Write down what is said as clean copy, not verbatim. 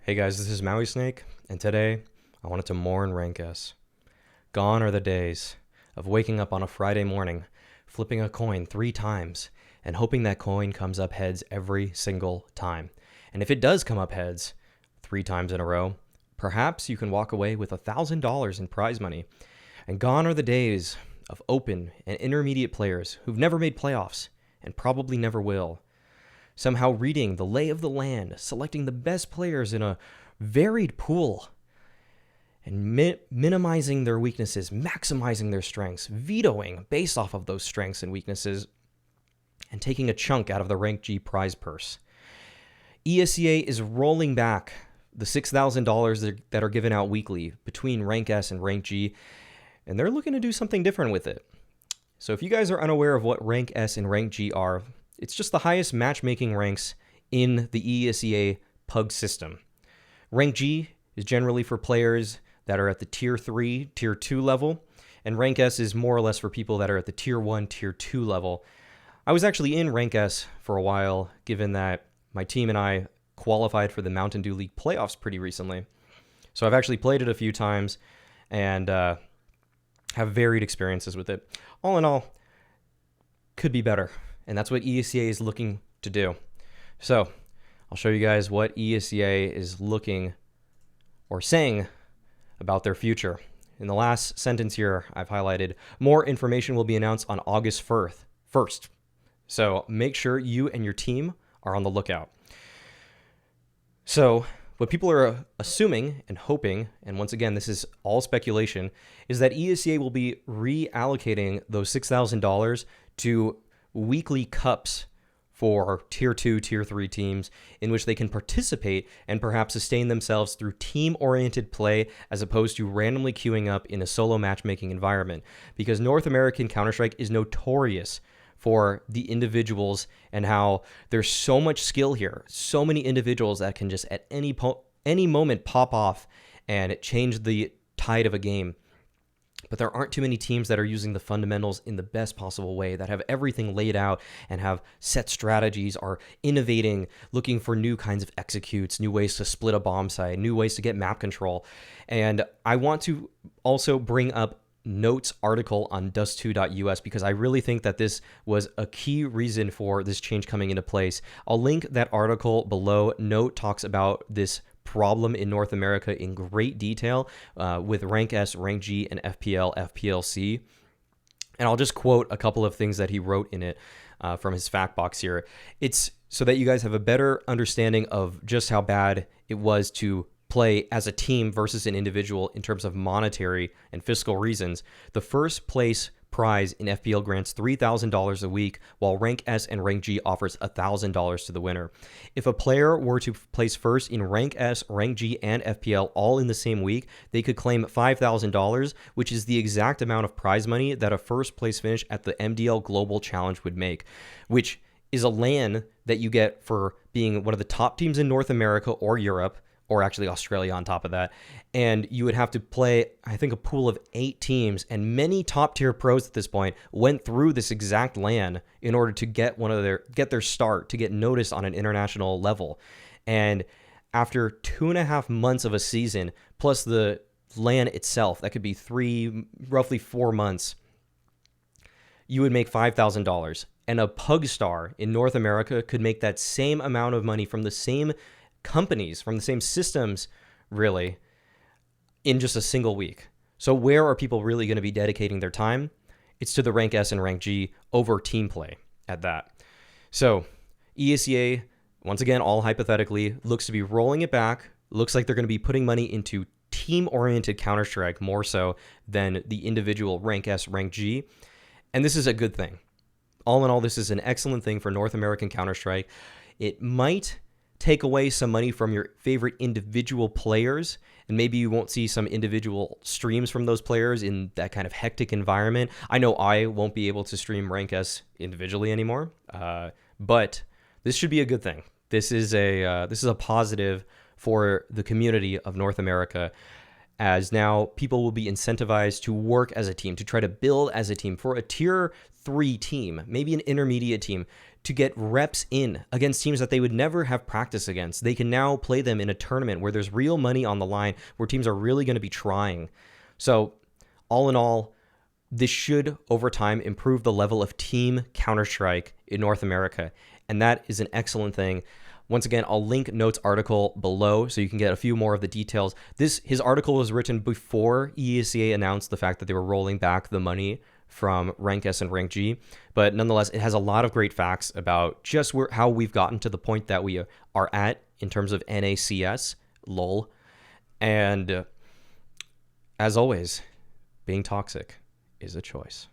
Hey guys, this is Mauisnake, and today I wanted to mourn Rank S. Gone are the days of waking up on a Friday morning, flipping a coin 3 times, and hoping that coin comes up heads every single time. And if it does come up heads 3 times in a row, perhaps you can walk away with $1,000 in prize money. And gone are the days of open and intermediate players who've never made playoffs and probably never will, somehow reading the lay of the land, selecting the best players in a varied pool, and minimizing their weaknesses, maximizing their strengths, vetoing based off of those strengths and weaknesses, and taking a chunk out of the Rank G prize purse. ESEA is rolling back the $6,000 that are given out weekly between Rank S and Rank G, and they're looking to do something different with it. So if you guys are unaware of what Rank S and Rank G are, it's just the highest matchmaking ranks in the ESEA PUG system. Rank G is generally for players that are at the Tier 3, Tier 2 level, and Rank S is more or less for people that are at the Tier 1, Tier 2 level. I was actually in Rank S for a while, given that my team and I qualified for the Mountain Dew League playoffs pretty recently. So I've actually played it a few times and have varied experiences with it. All in all, could be better. And that's what ESEA is looking to do. So I'll show you guys what ESEA is looking or saying about their future. In the last sentence here, I've highlighted, more information will be announced on August 1st. So make sure you and your team are on the lookout. So what people are assuming and hoping, and once again, this is all speculation, is that ESEA will be reallocating those $6,000 to weekly cups for Tier 2, Tier 3 teams in which they can participate and perhaps sustain themselves through team-oriented play as opposed to randomly queuing up in a solo matchmaking environment. Because North American Counter-Strike is notorious for the individuals and how there's so much skill here, so many individuals that can just at any moment pop off and change the tide of a game. But there aren't too many teams that are using the fundamentals in the best possible way, that have everything laid out and have set strategies, are innovating, looking for new kinds of executes, new ways to split a bomb site, new ways to get map control. And I want to also bring up Note's article on dust2.us because I really think that this was a key reason for this change coming into place. I'll link that article below. Note talks about this problem in North America in great detail with Rank S, Rank G, and FPL, FPLC. And I'll just quote a couple of things that he wrote in it from his fact box here. It's so that you guys have a better understanding of just how bad it was to play as a team versus an individual in terms of monetary and fiscal reasons. The first place prize in FPL grants $3,000 a week, while Rank S and Rank G offers $1,000 to the winner. If a player were to place first in Rank S, Rank G, and FPL all in the same week, they could claim $5,000, which is the exact amount of prize money that a first place finish at the MDL Global Challenge would make, which is a LAN that you get for being one of the top teams in North America or Europe, or actually Australia on top of that. And you would have to play, I think, a pool of 8 teams, and many top tier pros at this point went through this exact LAN in order to get their start, to get noticed on an international level. And after 2.5 months of a season, plus the LAN itself, that could be roughly 4 months, you would make $5,000. And a pug star in North America could make that same amount of money from the same companies, from the same systems, really, in just a single week. So where are people really going to be dedicating their time? It's to the Rank S and Rank G over team play at that. So ESEA, once again, all hypothetically, looks to be rolling it back. Looks like they're going to be putting money into team-oriented Counter-Strike more so than the individual Rank S, Rank G. And this is a good thing. All in all, this is an excellent thing for North American Counter-Strike. It might take away some money from your favorite individual players, and maybe you won't see some individual streams from those players in that kind of hectic environment. I know I won't be able to stream Rank S individually anymore, but this should be a good thing. This is a positive for the community of North America. as now people will be incentivized to work as a team, to try to build as a team for a tier 3 team, maybe an intermediate team, to get reps in against teams that they would never have practice against. They can now play them in a tournament where there's real money on the line, where teams are really going to be trying. So all in all, this should over time improve the level of team Counter-Strike in North America. And that is an excellent thing. Once again, I'll link Note's article below so you can get a few more of the details. His article was written before ESEA announced the fact that they were rolling back the money from Rank S and Rank G. But nonetheless, it has a lot of great facts about just how we've gotten to the point that we are at in terms of NACS, LOL. And as always, being toxic is a choice.